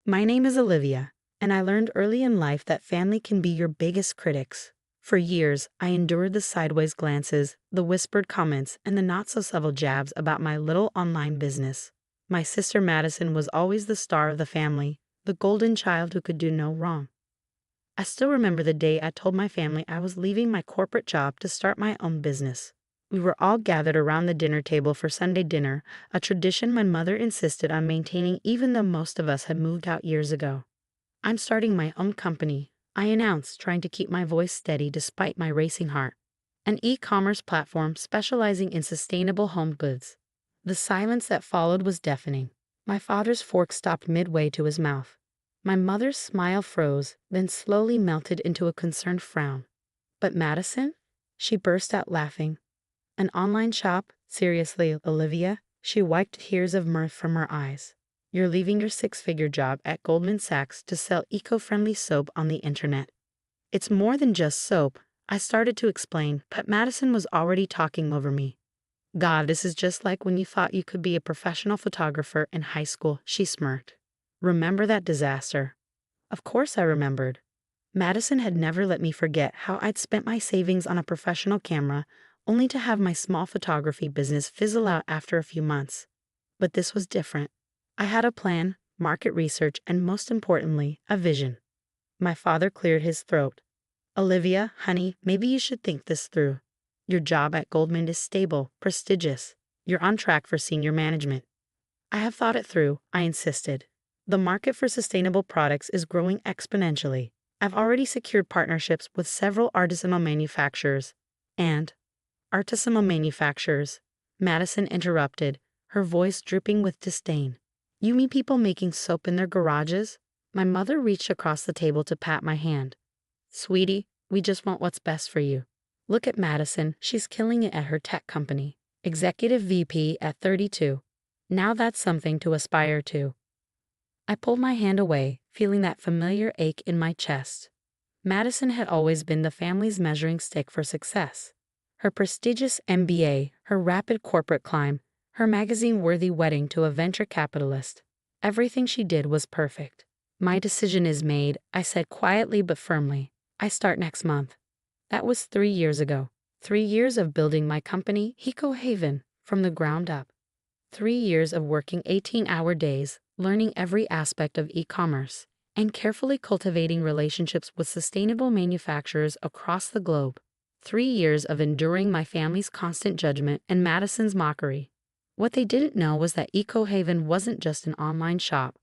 My name is Olivia, and I learned early in life that family can be your biggest critics. For years, I endured the sideways glances, the whispered comments, and the not-so-subtle jabs about my little online business. My sister Madison was always the star of the family, the golden child who could do no wrong. I still remember the day I told my family I was leaving my corporate job to start my own business. We were all gathered around the dinner table for Sunday dinner, a tradition my mother insisted on maintaining even though most of us had moved out years ago. "I'm starting my own company," I announced, trying to keep my voice steady despite my racing heart. "An e-commerce platform specializing in sustainable home goods." The silence that followed was deafening. My father's fork stopped midway to his mouth. My mother's smile froze, then slowly melted into a concerned frown. "But Madison?" She burst out laughing. "An online shop? Seriously, Olivia?" She wiped tears of mirth from her eyes. "You're leaving your six-figure job at Goldman Sachs to sell eco-friendly soap on the internet." "It's more than just soap," I started to explain, but Madison was already talking over me. "God, this is just like when you thought you could be a professional photographer in high school," she smirked. "Remember that disaster?" Of course I remembered. Madison had never let me forget how I'd spent my savings on a professional camera, only to have my small photography business fizzle out after a few months. But this was different. I had a plan, market research, and most importantly, a vision. My father cleared his throat. "Olivia, honey, maybe you should think this through. Your job at Goldman is stable, prestigious. You're on track for senior management." "I have thought it through," I insisted. "The market for sustainable products is growing exponentially. I've already secured partnerships with several artisanal manufacturers." And artisanal manufacturers, Madison interrupted, her voice dripping with disdain. "You mean people making soap in their garages?" My mother reached across the table to pat my hand. "Sweetie, we just want what's best for you. Look at Madison, she's killing it at her tech company. Executive VP at 32. Now that's something to aspire to." I pulled my hand away, feeling that familiar ache in my chest. Madison had always been the family's measuring stick for success. Her prestigious MBA, her rapid corporate climb, her magazine-worthy wedding to a venture capitalist. Everything she did was perfect. "My decision is made," I said quietly but firmly. "I start next month." That was 3 years ago. 3 years of building my company, Eco Haven, from the ground up. 3 years of working 18-hour days, learning every aspect of e-commerce, and carefully cultivating relationships with sustainable manufacturers across the globe. 3 years of enduring my family's constant judgment and Madison's mockery. What they didn't know was that Eco Haven wasn't just an online shop.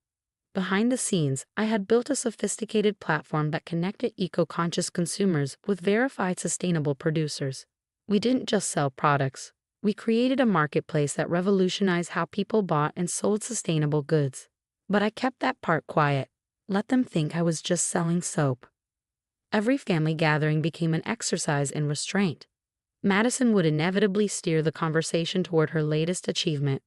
Behind the scenes, I had built a sophisticated platform that connected eco-conscious consumers with verified sustainable producers. We didn't just sell products. We created a marketplace that revolutionized how people bought and sold sustainable goods. But I kept that part quiet. Let them think I was just selling soap. Every family gathering became an exercise in restraint. Madison would inevitably steer the conversation toward her latest achievement,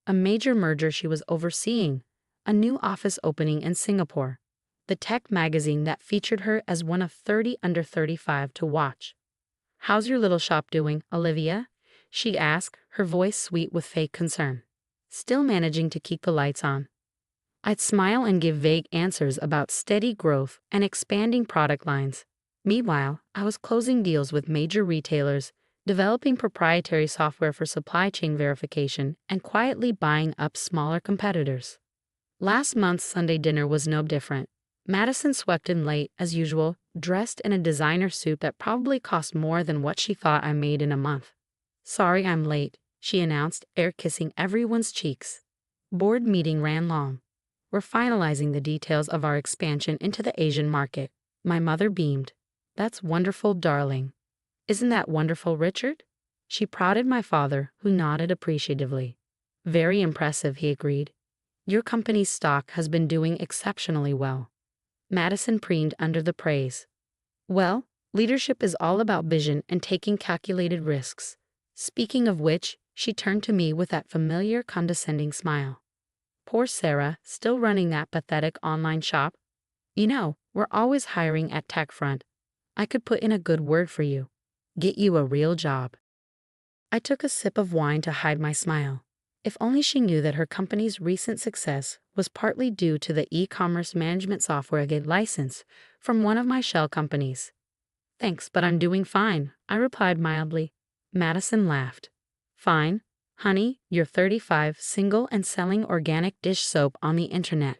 a major merger she was overseeing, a new office opening in Singapore, the tech magazine that featured her as one of 30 under 35 to watch. "How's your little shop doing, Olivia?" she asked, her voice sweet with fake concern. "Still managing to keep the lights on." I'd smile and give vague answers about steady growth and expanding product lines. Meanwhile, I was closing deals with major retailers, developing proprietary software for supply chain verification, and quietly buying up smaller competitors. Last month's Sunday dinner was no different. Madison swept in late, as usual, dressed in a designer suit that probably cost more than what she thought I made in a month. "Sorry I'm late," she announced, air-kissing everyone's cheeks. Board meeting ran long. "We're finalizing the details of our expansion into the Asian market." My mother beamed. "That's wonderful, darling." "Isn't that wonderful, Richard?" She prodded my father, who nodded appreciatively. "Very impressive," he agreed. "Your company's stock has been doing exceptionally well." Madison preened under the praise. "Well, leadership is all about vision and taking calculated risks." Speaking of which, she turned to me with that familiar condescending smile. "Poor Sarah, still running that pathetic online shop. You know, we're always hiring at TechFront. I could put in a good word for you. Get you a real job." I took a sip of wine to hide my smile. If only she knew that her company's recent success was partly due to the e-commerce management software I get license from one of my shell companies. Thanks, but I'm doing fine, I replied mildly. Madison laughed. Fine? Honey, you're 35, single and selling organic dish soap on the internet.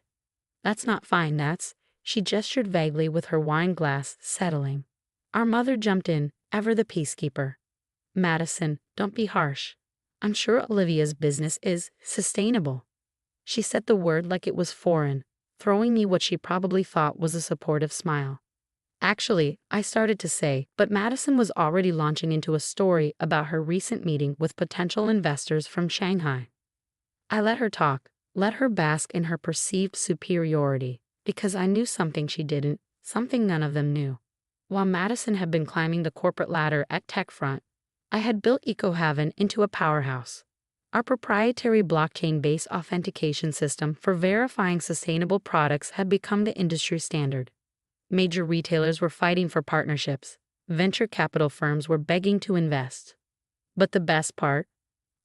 That's not fine, that's. She gestured vaguely with her wine glass, settling. Our mother jumped in, ever the peacekeeper. Madison, don't be harsh. I'm sure Olivia's business is sustainable. She said the word like it was foreign, throwing me what she probably thought was a supportive smile. Actually, I started to say, but Madison was already launching into a story about her recent meeting with potential investors from Shanghai. I let her talk, let her bask in her perceived superiority, because I knew something she didn't, something none of them knew. While Madison had been climbing the corporate ladder at TechFront, I had built EcoHaven into a powerhouse. Our proprietary blockchain-based authentication system for verifying sustainable products had become the industry standard. Major retailers were fighting for partnerships. Venture capital firms were begging to invest. But the best part?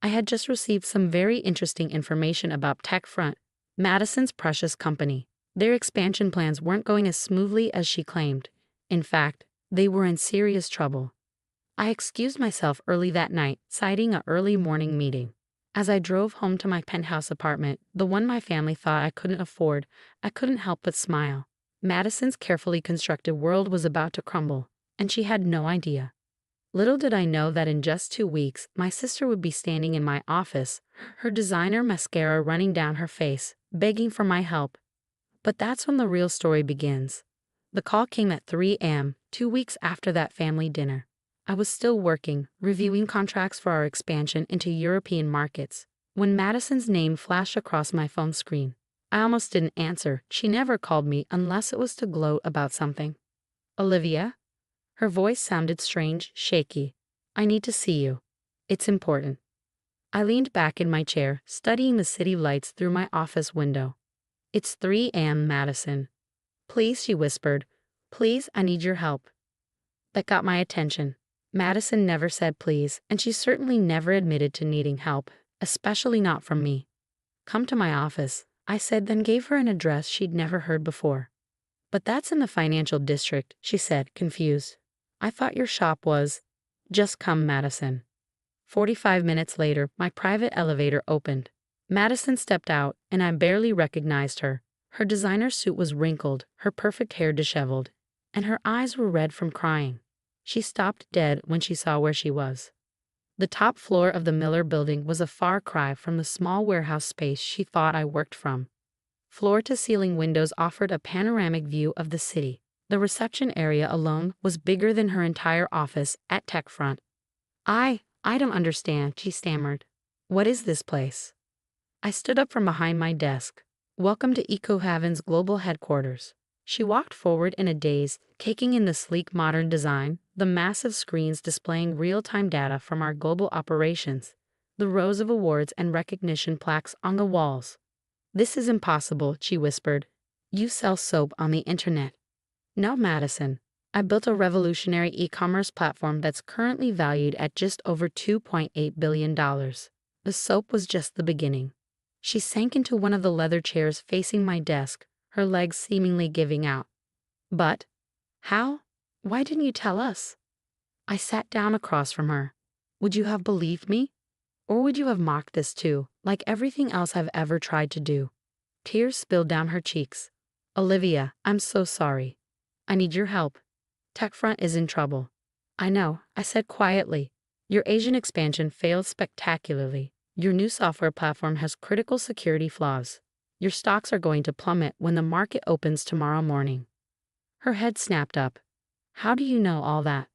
I had just received some very interesting information about TechFront, Madison's precious company. Their expansion plans weren't going as smoothly as she claimed. In fact, they were in serious trouble. I excused myself early that night, citing an early morning meeting. As I drove home to my penthouse apartment, the one my family thought I couldn't afford, I couldn't help but smile. Madison's carefully constructed world was about to crumble, and she had no idea. Little did I know that in just 2 weeks, my sister would be standing in my office, her designer mascara running down her face, begging for my help. But that's when the real story begins. The call came at 3 a.m., 2 weeks after that family dinner. I was still working, reviewing contracts for our expansion into European markets, when Madison's name flashed across my phone screen. I almost didn't answer. She never called me unless it was to gloat about something. Olivia? Her voice sounded strange, shaky. I need to see you. It's important. I leaned back in my chair, studying the city lights through my office window. It's 3 a.m., Madison. Please, she whispered. Please, I need your help. That got my attention. Madison never said please, and she certainly never admitted to needing help, especially not from me. Come to my office, I said, then gave her an address she'd never heard before. But that's in the financial district, she said, confused. I thought your shop was. Just come, Madison. 45 minutes later, my private elevator opened. Madison stepped out, and I barely recognized her. Her designer suit was wrinkled, her perfect hair disheveled, and her eyes were red from crying. She stopped dead when she saw where she was. The top floor of the Miller building was a far cry from the small warehouse space she thought I worked from. Floor-to-ceiling windows offered a panoramic view of the city. The reception area alone was bigger than her entire office at TechFront. I don't understand, she stammered. What is this place? I stood up from behind my desk. Welcome to EcoHaven's global headquarters. She walked forward in a daze, taking in the sleek modern design, the massive screens displaying real-time data from our global operations, the rows of awards and recognition plaques on the walls. This is impossible, she whispered. You sell soap on the internet. No, Madison. I built a revolutionary e-commerce platform that's currently valued at just over $2.8 billion. The soap was just the beginning. She sank into one of the leather chairs facing my desk, her legs seemingly giving out. But how? Why didn't you tell us? I sat down across from her. Would you have believed me? Or would you have mocked this too, like everything else I've ever tried to do? Tears spilled down her cheeks. Olivia, I'm so sorry. I need your help. TechFront is in trouble. I know, I said quietly. Your Asian expansion failed spectacularly. Your new software platform has critical security flaws. Your stocks are going to plummet when the market opens tomorrow morning. Her head snapped up. How do you know all that?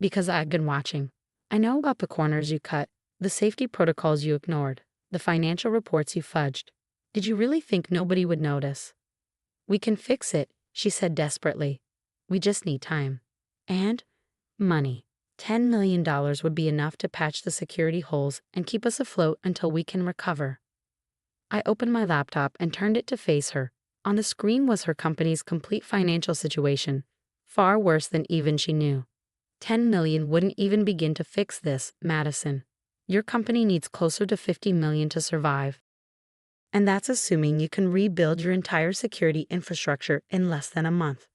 Because I've been watching. I know about the corners you cut, the safety protocols you ignored, the financial reports you fudged. Did you really think nobody would notice? We can fix it, she said desperately. We just need time. And money. $10 million would be enough to patch the security holes and keep us afloat until we can recover. I opened my laptop and turned it to face her. On the screen was her company's complete financial situation, far worse than even she knew. $10 million wouldn't even begin to fix this, Madison. Your company needs closer to 50 million to survive. And that's assuming you can rebuild your entire security infrastructure in less than a month.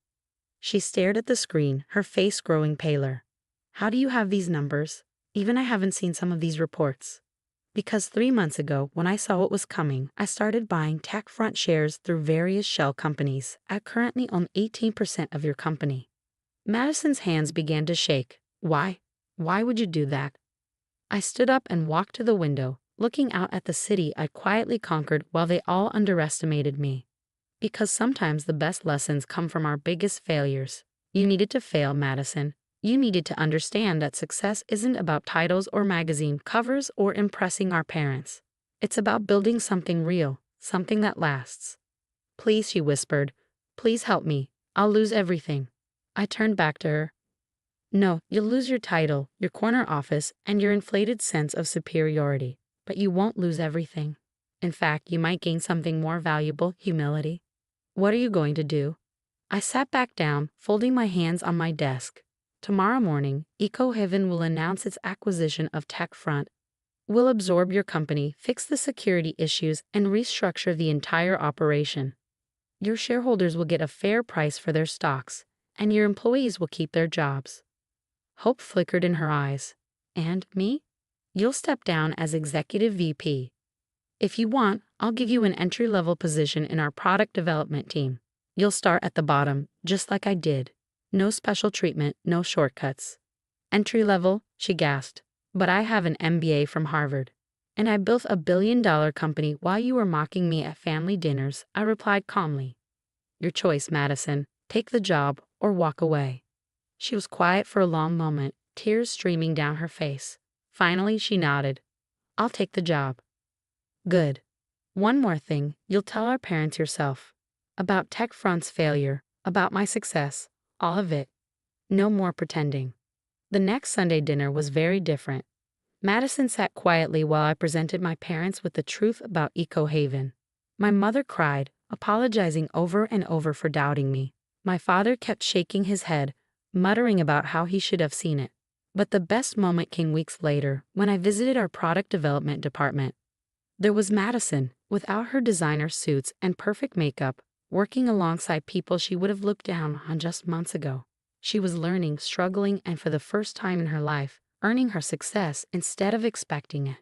She stared at the screen, her face growing paler. How do you have these numbers? Even I haven't seen some of these reports. Because 3 months ago, when I saw what was coming, I started buying TechFront shares through various shell companies. I currently own 18% of your company. Madison's hands began to shake. Why? Why would you do that? I stood up and walked to the window, looking out at the city I quietly conquered while they all underestimated me. Because sometimes the best lessons come from our biggest failures. You needed to fail, Madison. You needed to understand that success isn't about titles or magazine covers or impressing our parents. It's about building something real, something that lasts. Please, she whispered. Please help me. I'll lose everything. I turned back to her. No, you'll lose your title, your corner office, and your inflated sense of superiority. But you won't lose everything. In fact, you might gain something more valuable, humility. What are you going to do? I sat back down, folding my hands on my desk. Tomorrow morning, EcoHaven will announce its acquisition of TechFront. We'll absorb your company, fix the security issues, and restructure the entire operation. Your shareholders will get a fair price for their stocks, and your employees will keep their jobs. Hope flickered in her eyes. And me? You'll step down as executive VP. If you want, I'll give you an entry-level position in our product development team. You'll start at the bottom, just like I did. No special treatment, no shortcuts. Entry level, she gasped. But I have an MBA from Harvard. And I built a billion-dollar company while you were mocking me at family dinners, I replied calmly. Your choice, Madison. Take the job or walk away. She was quiet for a long moment, tears streaming down her face. Finally, she nodded. I'll take the job. Good. One more thing, you'll tell our parents yourself. About TechFront's failure, about my success. All of it. No more pretending. The next Sunday dinner was very different. Madison sat quietly while I presented my parents with the truth about EcoHaven. My mother cried, apologizing over and over for doubting me. My father kept shaking his head, muttering about how he should have seen it. But the best moment came weeks later, when I visited our product development department. There was Madison, without her designer suits and perfect makeup, working alongside people she would have looked down on just months ago. She was learning, struggling, and for the first time in her life, earning her success instead of expecting it.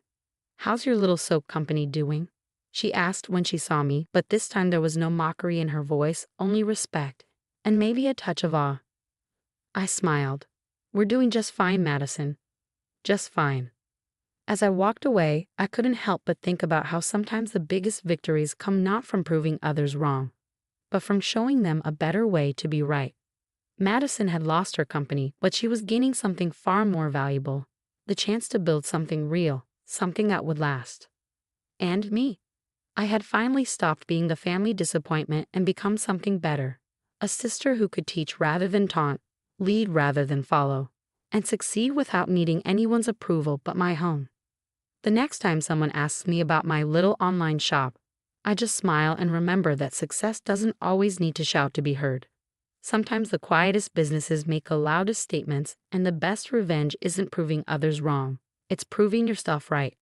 How's your little soap company doing? She asked when she saw me, but this time there was no mockery in her voice, only respect, and maybe a touch of awe. I smiled. We're doing just fine, Madison. Just fine. As I walked away, I couldn't help but think about how sometimes the biggest victories come not from proving others wrong, but from showing them a better way to be right. Madison had lost her company, but she was gaining something far more valuable, the chance to build something real, something that would last. And me. I had finally stopped being the family disappointment and become something better, a sister who could teach rather than taunt, lead rather than follow, and succeed without needing anyone's approval but my own. The next time someone asks me about my little online shop, I just smile and remember that success doesn't always need to shout to be heard. Sometimes the quietest businesses make the loudest statements, and the best revenge isn't proving others wrong. It's proving yourself right.